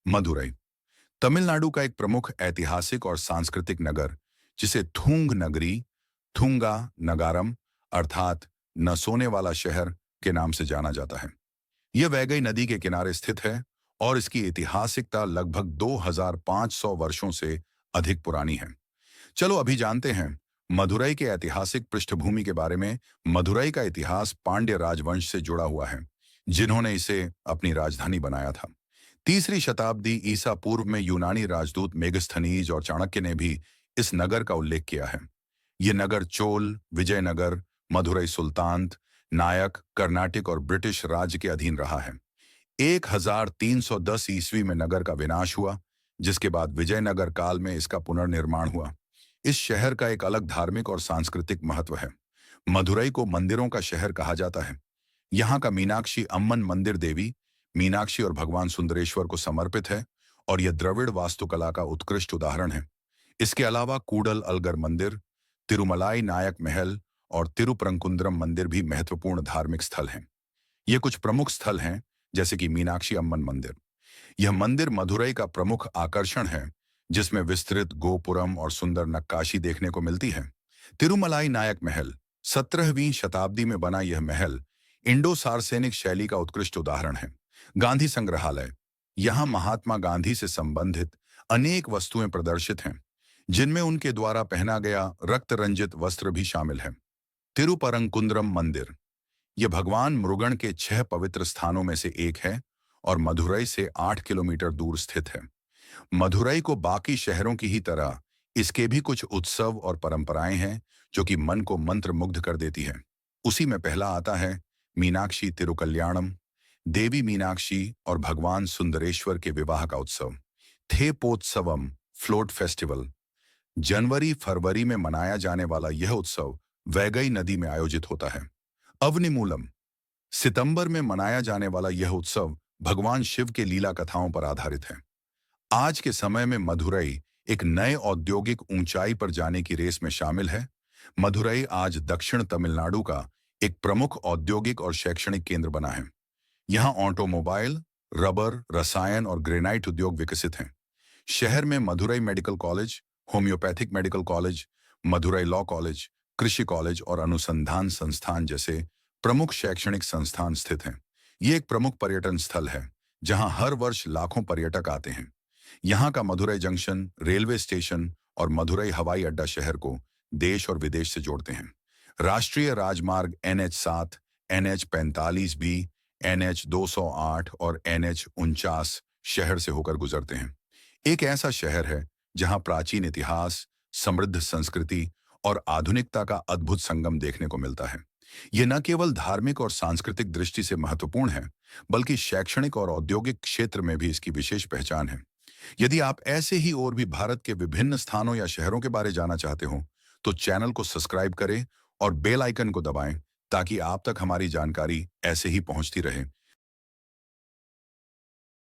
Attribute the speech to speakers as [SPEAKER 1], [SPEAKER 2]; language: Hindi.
[SPEAKER 1] मदुरई तमिलनाडु का एक प्रमुख ऐतिहासिक और सांस्कृतिक नगर, जिसे थूंग नगरी, थूंगा नगारम अर्थात न सोने वाला शहर के नाम से जाना जाता है। यह वैगई नदी के किनारे स्थित है और इसकी ऐतिहासिकता लगभग 2500 वर्षों से अधिक पुरानी है। चलो अभी जानते हैं मदुरई के ऐतिहासिक पृष्ठभूमि के बारे में। मदुरई का इतिहास पांड्य राजवंश से जुड़ा हुआ है, जिन्होंने इसे अपनी राजधानी बनाया था। तीसरी शताब्दी ईसा पूर्व में यूनानी राजदूत मेगस्थनीज और चाणक्य ने भी इस नगर का उल्लेख किया है। यह नगर चोल, विजयनगर, मदुरई सुल्तानत, नायक, कर्नाटक और ब्रिटिश राज्य के अधीन रहा है। 1310 ईस्वी में नगर का विनाश हुआ, जिसके बाद विजयनगर काल में इसका पुनर्निर्माण हुआ। इस शहर का एक अलग धार्मिक और सांस्कृतिक महत्व है। मदुरई को मंदिरों का शहर कहा जाता है। यहाँ का मीनाक्षी अम्मन मंदिर देवी मीनाक्षी और भगवान सुंदरेश्वर को समर्पित है और यह द्रविड़ वास्तुकला का उत्कृष्ट उदाहरण है। इसके अलावा कूडल अलगर मंदिर, तिरुमलाई नायक महल और तिरुपरंकुंद्रम मंदिर भी महत्वपूर्ण धार्मिक स्थल हैं। ये कुछ प्रमुख स्थल हैं, जैसे कि मीनाक्षी अम्मन मंदिर। यह मंदिर मदुरई का प्रमुख आकर्षण है, जिसमें विस्तृत गोपुरम और सुंदर नक्काशी देखने को मिलती है। तिरुमलाई नायक महल 17वीं शताब्दी में बना यह महल इंडो सार्सेनिक शैली का उत्कृष्ट उदाहरण है। गांधी संग्रहालय, यहाँ महात्मा गांधी से संबंधित अनेक वस्तुएं प्रदर्शित हैं, जिनमें उनके द्वारा पहना गया रक्त रंजित वस्त्र भी शामिल है। तिरुपरंकुंद्रम मंदिर, यह भगवान मुरुगन के 6 पवित्र स्थानों में से एक है और मदुरई से 8 किलोमीटर दूर स्थित है। मदुरई को बाकी शहरों की ही तरह इसके भी कुछ उत्सव और परंपराएं हैं, जो कि मन को मंत्रमुग्ध कर देती है। उसी में पहला आता है मीनाक्षी तिरुकल्याणम, देवी मीनाक्षी और भगवान सुंदरेश्वर के विवाह का उत्सव। थेपोत्सवम फ्लोट फेस्टिवल, जनवरी फरवरी में मनाया जाने वाला यह उत्सव वैगई नदी में आयोजित होता है। अवनिमूलम, सितंबर में मनाया जाने वाला यह उत्सव भगवान शिव के लीला कथाओं पर आधारित है। आज के समय में मदुरई एक नए औद्योगिक ऊंचाई पर जाने की रेस में शामिल है। मदुरई आज दक्षिण तमिलनाडु का एक प्रमुख औद्योगिक और शैक्षणिक केंद्र बना है। यहाँ ऑटोमोबाइल, रबर, रसायन और ग्रेनाइट उद्योग विकसित हैं। शहर में Madurai medical college, homeopathic medical college, Madurai law college, कृषि कॉलेज और अनुसंधान संस्थान जैसे प्रमुख शैक्षणिक संस्थान स्थित हैं। ये एक प्रमुख पर्यटन स्थल है, जहां हर वर्ष लाखों पर्यटक आते हैं। यहाँ का मदुरई जंक्शन, रेलवे स्टेशन और मदुरई हवाई अड्डा शहर को देश और विदेश से जोड़ते हैं। राष्ट्रीय राजमार्ग NH7, NH45B, NH208 और NH49 शहर से होकर गुजरते हैं। एक ऐसा शहर है जहां प्राचीन इतिहास, समृद्ध संस्कृति और आधुनिकता का अद्भुत संगम देखने को मिलता है। यह न केवल धार्मिक और सांस्कृतिक दृष्टि से महत्वपूर्ण है, बल्कि शैक्षणिक और औद्योगिक क्षेत्र में भी इसकी विशेष पहचान है। यदि आप ऐसे ही और भी भारत के विभिन्न स्थानों या शहरों के बारे जाना चाहते हो, तो चैनल को सब्सक्राइब करें और बेल आइकन को दबाएं, ताकि आप तक हमारी जानकारी ऐसे ही पहुंचती रहे।